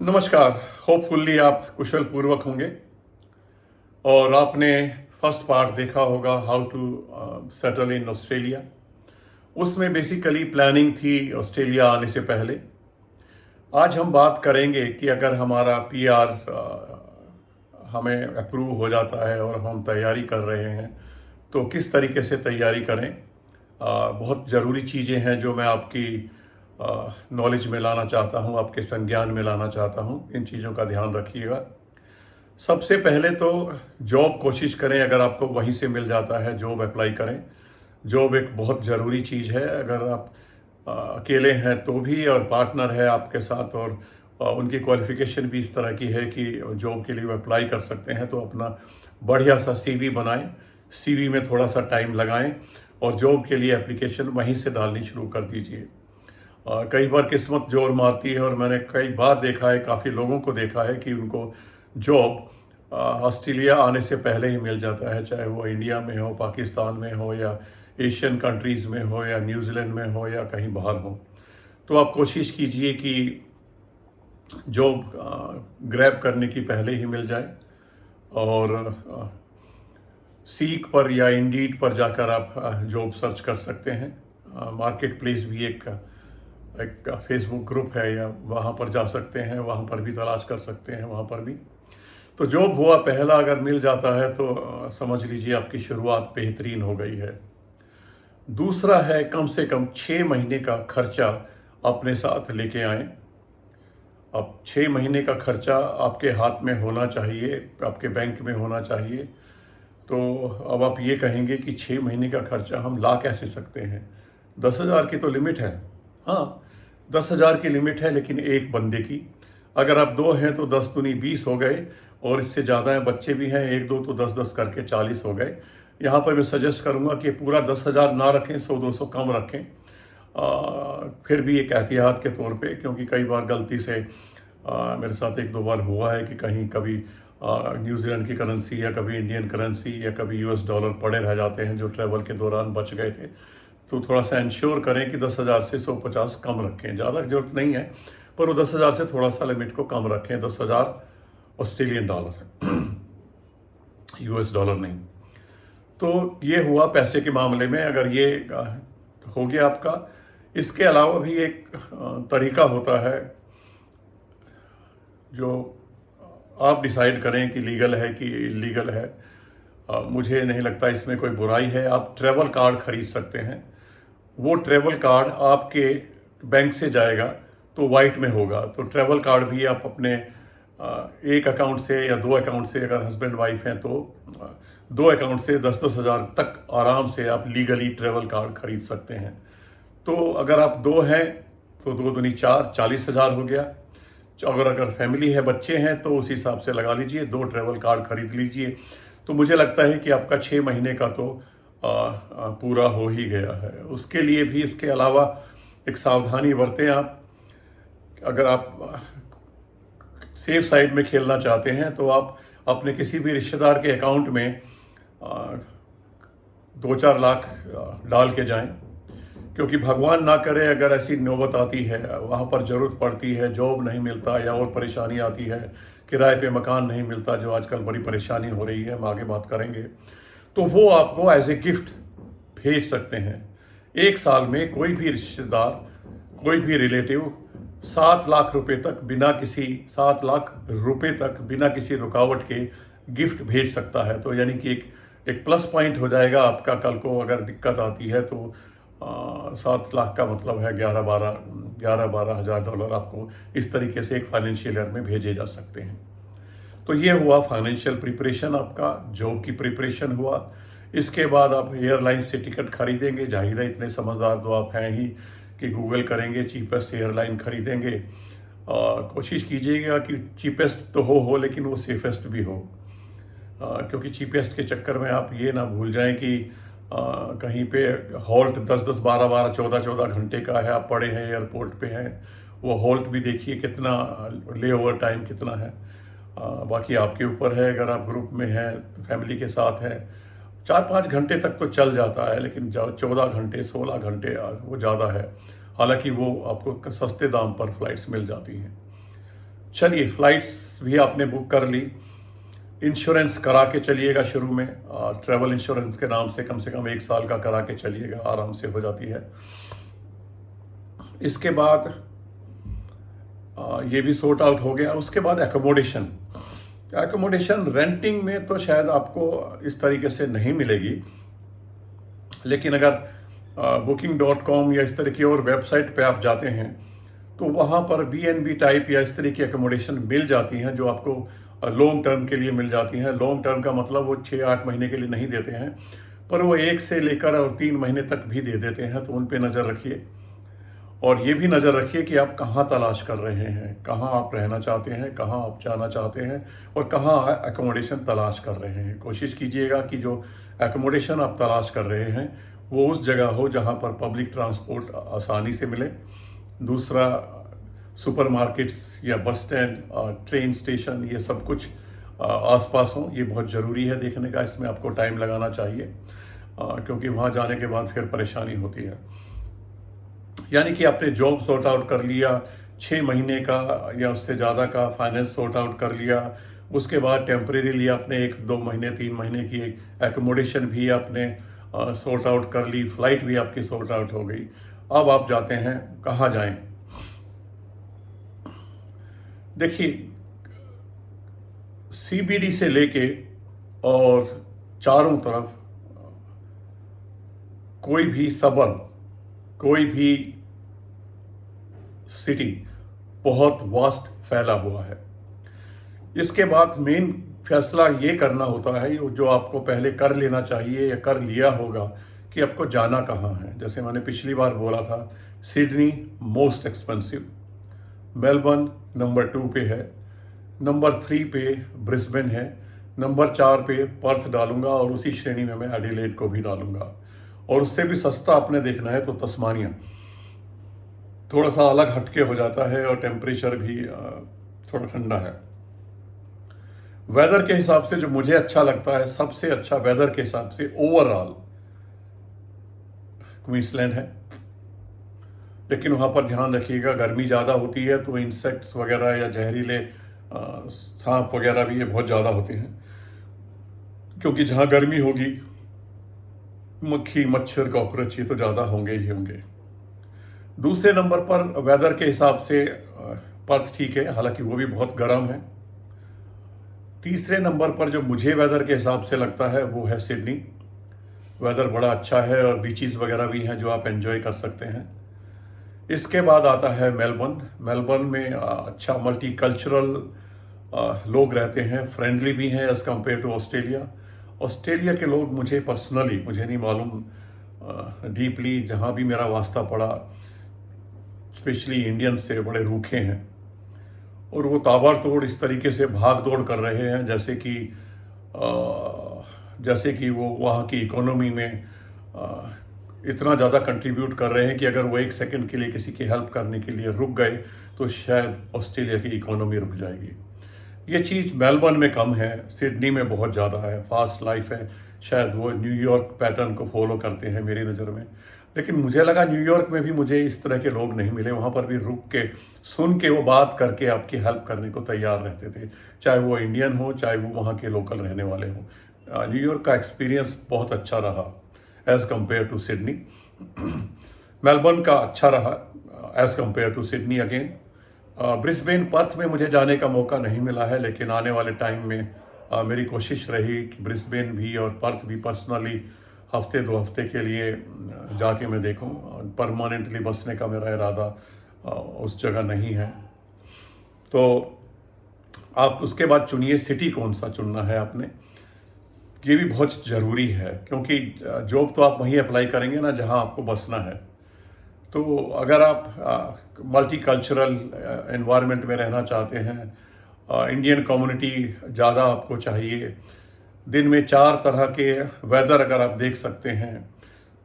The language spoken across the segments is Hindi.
नमस्कार। होपफुली आप कुशल पूर्वक होंगे और आपने फर्स्ट पार्ट देखा होगा how to settle in Australia. उसमें बेसिकली प्लानिंग थी ऑस्ट्रेलिया आने से पहले। आज हम बात करेंगे कि अगर हमारा पीआर हमें अप्रूव हो जाता है और हम तैयारी कर रहे हैं तो किस तरीके से तैयारी करें। बहुत ज़रूरी चीज़ें हैं जो मैं आपकी नॉलेज में लाना चाहता हूं, आपके संज्ञान में लाना चाहता हूं। इन चीज़ों का ध्यान रखिएगा। सबसे पहले तो जॉब कोशिश करें, अगर आपको वहीं से मिल जाता है जॉब अप्लाई करें। जॉब एक बहुत ज़रूरी चीज़ है। अगर आप अकेले हैं तो भी, और पार्टनर है आपके साथ और उनकी क्वालिफ़िकेशन भी इस तरह की है कि जॉब के लिए वो अप्लाई कर सकते हैं, तो अपना बढ़िया सा सीवी बनाएं। सीवी में थोड़ा सा टाइम लगाएं और जॉब के लिए एप्लीकेशन वहीं से डालनी शुरू कर दीजिए। कई बार किस्मत जोर मारती है और मैंने कई बार देखा है, काफ़ी लोगों को देखा है कि उनको जॉब ऑस्ट्रेलिया आने से पहले ही मिल जाता है, चाहे वो इंडिया में हो, पाकिस्तान में हो, या एशियन कंट्रीज़ में हो, या न्यूजीलैंड में हो, या कहीं बाहर हो। तो आप कोशिश कीजिए कि जॉब ग्रैब करने की पहले ही मिल जाए। और सीक पर या इंडीड पर जाकर आप जॉब सर्च कर सकते हैं। मार्केट प्लेस भी एक फेसबुक ग्रुप है, या वहाँ पर जा सकते हैं, वहाँ पर भी तलाश कर सकते हैं, वहाँ पर भी। तो जॉब हुआ पहला अगर मिल जाता है तो समझ लीजिए आपकी शुरुआत बेहतरीन हो गई है। दूसरा है, कम से कम 6 महीने का खर्चा अपने साथ लेके आएं। अब 6 महीने का खर्चा आपके हाथ में होना चाहिए, आपके बैंक में होना चाहिए। तो अब आप ये कहेंगे कि 6 महीने का खर्चा हम ला कैसे सकते हैं? 10,000 की तो लिमिट है। हाँ, 10,000 की लिमिट है, लेकिन एक बंदे की। अगर आप 2 हैं तो 10 दूनी 20 हो गए, और इससे ज़्यादा हैं, बच्चे भी हैं 1-2 तो 10-10 करके 40 हो गए। यहाँ पर मैं सजेस्ट करूँगा कि पूरा 10,000 ना रखें, 100-200 कम रखें। फिर भी एक एहतियात के तौर पे, क्योंकि कई बार गलती से मेरे साथ 1-2 बार हुआ है कि कहीं कभी न्यूजीलैंड की करेंसी या कभी इंडियन करेंसी या कभी यूएस डॉलर पड़े रह जाते हैं जो ट्रैवल के दौरान बच गए थे। तो थोड़ा सा इंश्योर करें कि 10,000 से 150 कम रखें। ज़्यादा जरूरत नहीं है, पर वो 10,000 से थोड़ा सा लिमिट को कम रखें। 10,000 ऑस्ट्रेलियन डॉलर, यूएस डॉलर नहीं। तो ये हुआ पैसे के मामले में। अगर ये हो गया आपका, इसके अलावा भी एक तरीका होता है जो आप डिसाइड करें कि लीगल है कि इलीगल है। मुझे नहीं लगता इसमें कोई बुराई है। आप ट्रैवल कार्ड खरीद सकते हैं। वो ट्रैवल कार्ड आपके बैंक से जाएगा तो वाइट में होगा। तो ट्रैवल कार्ड भी आप अपने एक अकाउंट से या 2 अकाउंट से, अगर हस्बैंड वाइफ हैं तो 2 अकाउंट से 10-10 हज़ार तक आराम से आप लीगली ट्रैवल कार्ड खरीद सकते हैं। तो अगर आप 2 हैं तो 2 दूनी 4, 40,000 हो गया। अगर फैमिली है, बच्चे हैं, तो उस हिसाब से लगा लीजिए, 2 ट्रैवल कार्ड खरीद लीजिए। तो मुझे लगता है कि आपका 6 महीने का तो पूरा हो ही गया है। उसके लिए भी, इसके अलावा एक सावधानी बरतें आप। अगर आप सेफ साइड में खेलना चाहते हैं तो आप अपने किसी भी रिश्तेदार के अकाउंट में 2-4 लाख डाल के जाएं, क्योंकि भगवान ना करे अगर ऐसी नौबत आती है, वहाँ पर ज़रूरत पड़ती है, जॉब नहीं मिलता या और परेशानी आती है, किराए पे मकान नहीं मिलता, जो आजकल बड़ी परेशानी हो रही है, हम आगे बात करेंगे, तो वो आपको एज ए गिफ्ट भेज सकते हैं। 1 साल में कोई भी रिश्तेदार, कोई भी रिलेटिव 7 लाख रुपए तक बिना किसी 7 लाख रुपए तक बिना किसी रुकावट के गिफ्ट भेज सकता है। तो यानी कि एक प्लस पॉइंट हो जाएगा आपका। कल को अगर दिक्कत आती है तो 7 लाख का मतलब है 11-12 हज़ार डॉलर आपको इस तरीके से एक फाइनेंशियल ईयर में भेजे जा सकते हैं। तो ये हुआ फाइनेंशियल प्रिपरेशन, आपका जॉब की प्रिपरेशन हुआ। इसके बाद आप एयरलाइन से टिकट खरीदेंगे। जाहिर है, इतने समझदार तो आप हैं ही कि गूगल करेंगे, चीपेस्ट एयरलाइन खरीदेंगे। कोशिश कीजिएगा कि चीपेस्ट तो हो लेकिन वो सेफेस्ट भी हो। क्योंकि चीपेस्ट के चक्कर में आप ये ना भूल जाएं कि कहीं पे हॉल्ट 10-10, 12-12, 14-14 घंटे का है, आप पड़े हैं एयरपोर्ट पे हैं, वो हॉल्ट भी देखिए कितना, ले ओवर टाइम कितना है। बाकी आपके ऊपर है। अगर आप ग्रुप में हैं, फैमिली के साथ हैं, 4-5 घंटे तक तो चल जाता है, लेकिन 14 घंटे 16 घंटे वो ज़्यादा है। हालांकि वो आपको सस्ते दाम पर फ्लाइट्स मिल जाती हैं। चलिए, फ़्लाइट्स भी आपने बुक कर ली, इंश्योरेंस करा के चलिएगा शुरू में, ट्रैवल इंश्योरेंस के नाम से कम 1 साल का करा के चलिएगा, आराम से हो जाती है। इसके बाद ये भी सॉर्ट आउट हो गया। उसके बाद एकोमोडेशन रेंटिंग में तो शायद आपको इस तरीके से नहीं मिलेगी, लेकिन अगर booking.com या इस तरह की और वेबसाइट पे आप जाते हैं तो वहाँ पर B&B टाइप या इस तरह की एकोमोडेशन मिल जाती हैं, जो आपको लॉन्ग टर्म के लिए मिल जाती हैं। लॉन्ग टर्म का मतलब वो 6-8 महीने के लिए नहीं देते हैं, पर वो 1 से लेकर और 3 महीने तक भी दे देते हैं, तो उन पे नज़र रखिए। और ये भी नज़र रखिए कि आप कहाँ तलाश कर रहे हैं, कहाँ आप रहना चाहते हैं, कहाँ आप जाना चाहते हैं और कहाँ एकोमोडेशन तलाश कर रहे हैं। कोशिश कीजिएगा कि जो एकोमोडेशन आप तलाश कर रहे हैं वो उस जगह हो जहाँ पर पब्लिक ट्रांसपोर्ट आसानी से मिले। दूसरा, सुपरमार्केट्स या बस स्टैंड, ट्रेन स्टेशन, ये सब कुछ आसपास हों। ये बहुत ज़रूरी है देखने का, इसमें आपको टाइम लगाना चाहिए, क्योंकि वहाँ जाने के बाद फिर परेशानी होती है। यानी कि आपने जॉब सॉर्ट आउट कर लिया, 6 महीने का या उससे ज़्यादा का फाइनेंस सॉर्ट आउट कर लिया, उसके बाद टेम्परेरीली आपने 1-2 महीने 3 महीने की एकोमोडेशन भी आपने सॉर्ट आउट कर ली, फ़्लाइट भी आपकी सॉर्ट आउट हो गई। अब आप जाते हैं, कहाँ जाएं? देखिए, CBD से लेके और चारों तरफ कोई भी सबर्ब, कोई भी सिटी बहुत वास्ट फैला हुआ है। इसके बाद मेन फैसला ये करना होता है, जो आपको पहले कर लेना चाहिए या कर लिया होगा, कि आपको जाना कहाँ है। जैसे मैंने पिछली बार बोला था, Sydney most expensive, Melbourne number 2 पे है, नंबर 3 पे ब्रिस्बेन है, नंबर 4 पे पर्थ डालूंगा और उसी श्रेणी में मैं एडिलेड को भी डालूंगा। और उससे भी सस्ता आपने देखना है तो तस्मानिया थोड़ा सा अलग हटके हो जाता है और टेम्परेचर भी थोड़ा ठंडा है। वेदर के हिसाब से जो मुझे अच्छा लगता है, सबसे अच्छा वेदर के हिसाब से ओवरऑल क्वींसलैंड है। लेकिन वहाँ पर ध्यान रखिएगा, गर्मी ज़्यादा होती है तो इंसेक्ट्स वगैरह या जहरीले सांप वगैरह भी ये बहुत ज़्यादा होते हैं, क्योंकि जहाँ गर्मी होगी मक्खी मच्छर कॉकरोच ये तो ज़्यादा होंगे ही होंगे। दूसरे नंबर पर वेदर के हिसाब से पर्थ ठीक है, हालांकि वो भी बहुत गर्म है। तीसरे नंबर पर जो मुझे वेदर के हिसाब से लगता है वो है सिडनी। वेदर बड़ा अच्छा है और बीचेस वगैरह भी हैं जो आप एंजॉय कर सकते हैं। इसके बाद आता है मेलबर्न। मेलबर्न में अच्छा मल्टीकल्चरल लोग रहते हैं, फ्रेंडली भी हैं as compare to Australia. Australia के लोग मुझे पर्सनली, मुझे नहीं मालूम डीपली, जहाँ भी मेरा वास्ता पड़ा, स्पेशली इंडियन से बड़े रूखे हैं और वो ताबड़तोड़ इस तरीके से भाग दौड़ कर रहे हैं जैसे कि वो वहाँ की इकोनॉमी में इतना ज़्यादा कंट्रीब्यूट कर रहे हैं कि अगर वो 1 सेकंड के लिए किसी की हेल्प करने के लिए रुक गए तो शायद ऑस्ट्रेलिया की इकोनॉमी रुक जाएगी। ये चीज़ मेलबर्न में कम है, सिडनी में बहुत ज़्यादा है, फास्ट लाइफ है। शायद वो न्यूयॉर्क पैटर्न को फॉलो करते हैं मेरी नज़र में। लेकिन मुझे लगा न्यूयॉर्क में भी मुझे इस तरह के लोग नहीं मिले। वहाँ पर भी रुक के सुन के वो बात करके आपकी हेल्प करने को तैयार रहते थे, चाहे वो इंडियन हो चाहे वो वहाँ के लोकल रहने वाले हों। न्यूयॉर्क का एक्सपीरियंस बहुत अच्छा रहा as compare to Sydney. Melbourne का अच्छा रहा as compare to Sydney again. Brisbane Perth में मुझे जाने का मौका नहीं मिला है, लेकिन आने वाले टाइम में मेरी कोशिश रही कि ब्रिस्बेन भी और पर्थ भी पर्सनली हफ्ते 2 हफ्ते के लिए जाके मैं देखूं। परमानेंटली बसने का मेरा इरादा उस जगह नहीं है। तो आप उसके बाद चुनिए सिटी कौन सा चुनना है आपने, ये भी बहुत ज़रूरी है, क्योंकि जॉब तो आप वहीं अप्लाई करेंगे ना जहां आपको बसना है। तो अगर आप मल्टीकल्चरल एनवायरनमेंट में रहना चाहते हैं, इंडियन कम्युनिटी ज़्यादा आपको चाहिए, दिन में 4 तरह के वेदर अगर आप देख सकते हैं,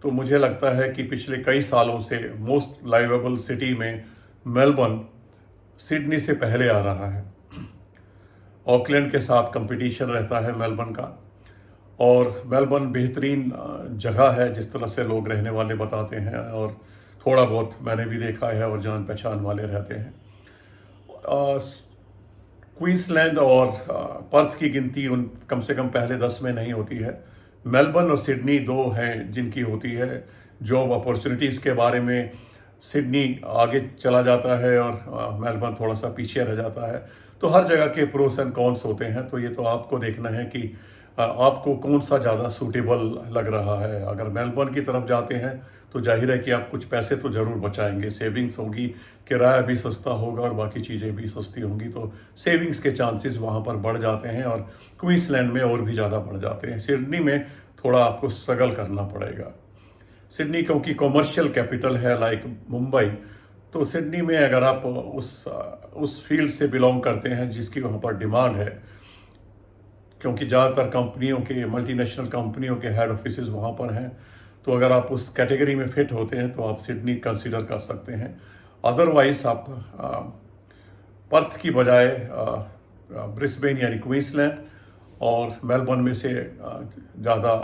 तो मुझे लगता है कि पिछले कई सालों से मोस्ट लाइवेबल सिटी में मेलबर्न सिडनी से पहले आ रहा है। ऑकलैंड के साथ कंपटीशन रहता है मेलबर्न का, और मेलबर्न बेहतरीन जगह है जिस तरह से लोग रहने वाले बताते हैं, और थोड़ा बहुत मैंने भी देखा है और जान पहचान वाले रहते हैं। क्वींसलैंड और पर्थ की गिनती उन कम से कम पहले 10 में नहीं होती है। मेलबर्न और सिडनी दो हैं जिनकी होती है। जॉब अपॉर्चुनिटीज़ के बारे में सिडनी आगे चला जाता है और मेलबर्न थोड़ा सा पीछे रह जाता है। तो हर जगह के प्रोस एंड कॉन्स होते हैं, तो ये तो आपको देखना है कि आपको कौन सा ज़्यादा सूटेबल लग रहा है। अगर मेलबर्न की तरफ जाते हैं तो जाहिर है कि आप कुछ पैसे तो ज़रूर बचाएंगे, सेविंग्स होगी, किराया भी सस्ता होगा और बाकी चीज़ें भी सस्ती होंगी, तो सेविंग्स के चांसेस वहाँ पर बढ़ जाते हैं और क्वींसलैंड में और भी ज़्यादा बढ़ जाते हैं। सिडनी में थोड़ा आपको स्ट्रगल करना पड़ेगा। सिडनी क्योंकि कॉमर्शियल कैपिटल है लाइक मुंबई, तो सिडनी में अगर आप उस फील्ड से बिलोंग करते हैं जिसकी वहाँ पर डिमांड है, क्योंकि ज़्यादातर कंपनियों के, मल्टीनेशनल कंपनियों के हेड ऑफिसेज वहाँ पर हैं, तो अगर आप उस कैटेगरी में फिट होते हैं तो आप सिडनी कंसीडर कर सकते हैं। अदरवाइज आप पर्थ की बजाय ब्रिस्बेन यानी क्वींसलैंड और मेलबर्न में से ज़्यादा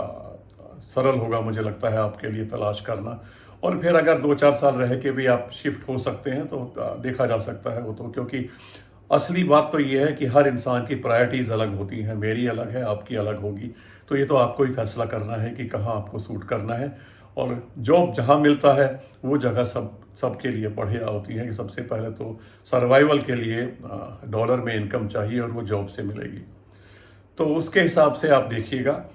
सरल होगा मुझे लगता है आपके लिए तलाश करना। और फिर अगर 2-4 साल रह के भी आप शिफ्ट हो सकते हैं तो देखा जा सकता है वो तो, क्योंकि असली बात तो ये है कि हर इंसान की प्रायोरिटीज़ अलग होती हैं। मेरी अलग है, आपकी अलग होगी, तो ये तो आपको ही फैसला करना है कि कहाँ आपको सूट करना है। और जॉब जहाँ मिलता है वो जगह सबके लिए बढ़िया होती है कि सबसे पहले तो सर्वाइवल के लिए डॉलर में इनकम चाहिए और वो जॉब से मिलेगी, तो उसके हिसाब से आप देखिएगा।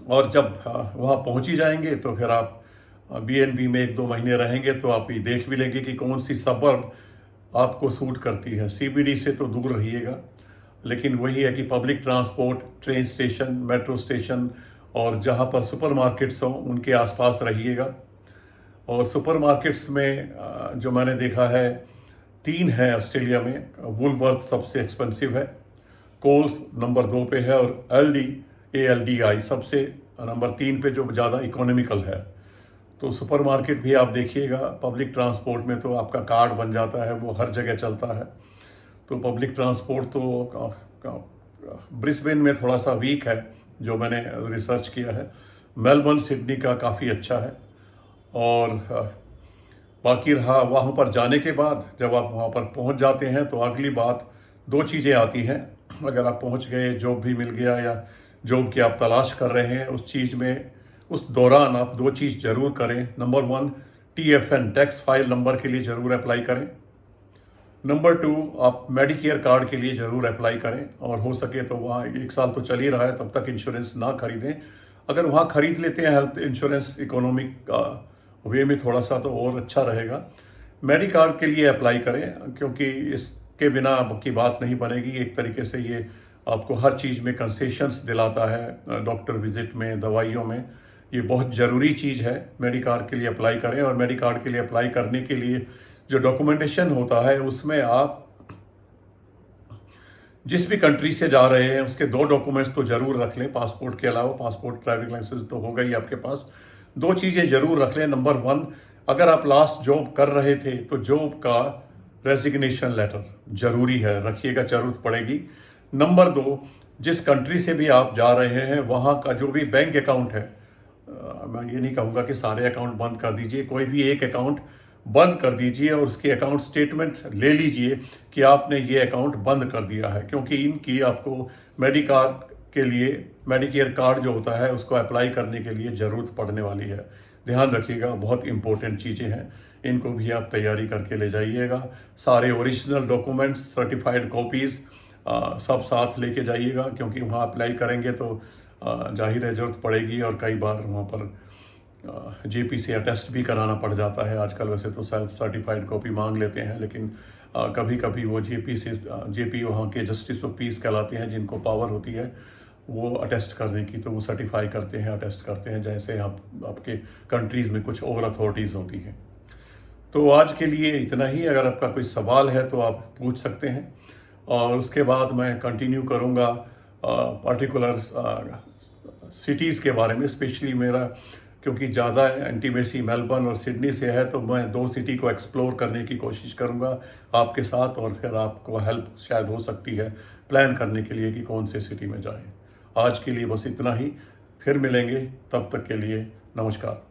और जब वहाँ पहुँच ही जाएंगे तो फिर आप BNB में 1-2 महीने रहेंगे तो आप ये देख भी लेंगे कि कौन सी सबर्ब आपको सूट करती है। CBD से तो दूर रहिएगा, लेकिन वही है कि public transport, train station, metro station और जहाँ पर सुपरमार्केट्स हों उनके आसपास रहिएगा। और सुपरमार्केट्स में जो मैंने देखा है 3 हैं ऑस्ट्रेलिया में। वुलवर्थ सबसे एक्सपेंसिव है, कोल्स नंबर 2 पे है और ALDI सबसे नंबर 3 पे जो ज़्यादा इकोनॉमिकल है। तो सुपरमार्केट भी आप देखिएगा। पब्लिक ट्रांसपोर्ट में तो आपका कार्ड बन जाता है, वो हर जगह चलता है। तो पब्लिक ट्रांसपोर्ट तो ब्रिस्बेन में थोड़ा सा वीक है जो मैंने रिसर्च किया है। मेलबर्न सिडनी का काफ़ी अच्छा है। और बाकी रहा वहाँ पर जाने के बाद, जब आप वहाँ पर पहुँच जाते हैं तो अगली बात 2 चीज़ें आती हैं। अगर आप पहुँच गए, जॉब भी मिल गया या जॉब की आप तलाश कर रहे हैं, उस चीज़ में उस दौरान आप 2 चीज़ ज़रूर करें। Number 1, TFN tax file number के लिए ज़रूर अप्लाई करें। नंबर 2, आप मेडिकेयर कार्ड के लिए ज़रूर अप्लाई करें। और हो सके तो वहाँ 1 साल तो चल ही रहा है, तब तक इंश्योरेंस ना खरीदें। अगर वहाँ खरीद लेते हैं हेल्थ इंश्योरेंस इकोनॉमिक वे में थोड़ा सा, तो और अच्छा रहेगा। मेडिकार्ड के लिए अप्लाई करें, क्योंकि इसके बिना आपकी बात नहीं बनेगी। एक तरीके से ये आपको हर चीज़ में कंसेशंस दिलाता है, डॉक्टर विजिट में, दवाइयों में। ये बहुत ज़रूरी चीज़ है। मेडिकार्ड के लिए अप्लाई करें। और मेडिकार्ड के लिए अप्लाई करने के लिए जो डॉक्यूमेंटेशन होता है उसमें आप जिस भी कंट्री से जा रहे हैं उसके 2 डॉक्यूमेंट्स तो ज़रूर रख लें। पासपोर्ट के अलावा पासपोर्ट, ड्राइविंग लाइसेंस तो होगा ही आपके पास। 2 चीज़ें ज़रूर रख लें। नंबर 1, अगर आप लास्ट जॉब कर रहे थे तो जॉब का रेजिग्नेशन लेटर ज़रूरी है, रखिएगा, ज़रूरत पड़ेगी। नंबर 2, जिस कंट्री से भी आप जा रहे हैं वहाँ का जो भी बैंक अकाउंट है, मैं ये नहीं कहूँगा कि सारे अकाउंट बंद कर दीजिए, कोई भी एक अकाउंट बंद कर दीजिए और उसकी अकाउंट स्टेटमेंट ले लीजिए कि आपने ये अकाउंट बंद कर दिया है, क्योंकि इनकी आपको मेडिकेयर कार्ड जो होता है उसको अप्लाई करने के लिए ज़रूरत पड़ने वाली है। ध्यान रखिएगा, बहुत इंपॉर्टेंट चीज़ें हैं, इनको भी आप तैयारी करके ले जाइएगा। सारे ओरिजिनल डॉक्यूमेंट्स, सर्टिफाइड कॉपीज़ सब साथ लेके जाइएगा, क्योंकि वहाँ अप्लाई करेंगे तो जाहिर है ज़रूरत पड़ेगी। और कई बार वहाँ पर JP से अटेस्ट भी कराना पड़ जाता है आजकल। वैसे तो सेल्फ सर्टिफाइड कॉपी मांग लेते हैं, लेकिन कभी कभी वो JP वहाँ के जस्टिस ऑफ पीस कहलाते हैं, जिनको पावर होती है वो अटेस्ट करने की, तो वो सर्टिफाई करते हैं, अटेस्ट करते हैं, जैसे आपके कंट्रीज़ में कुछ और अथॉरिटीज़ होती हैं। तो आज के लिए इतना ही। अगर आपका कोई सवाल है तो आप पूछ सकते हैं, और उसके बाद मैं कंटिन्यू करूँगा पर्टिकुलर सिटीज़ के बारे में। स्पेशली मेरा क्योंकि ज़्यादा इंटीमेसी मेलबर्न और सिडनी से है, तो मैं 2 सिटी को एक्सप्लोर करने की कोशिश करूँगा आपके साथ, और फिर आपको हेल्प शायद हो सकती है प्लान करने के लिए कि कौन से सिटी में जाएं। आज के लिए बस इतना ही, फिर मिलेंगे, तब तक के लिए नमस्कार।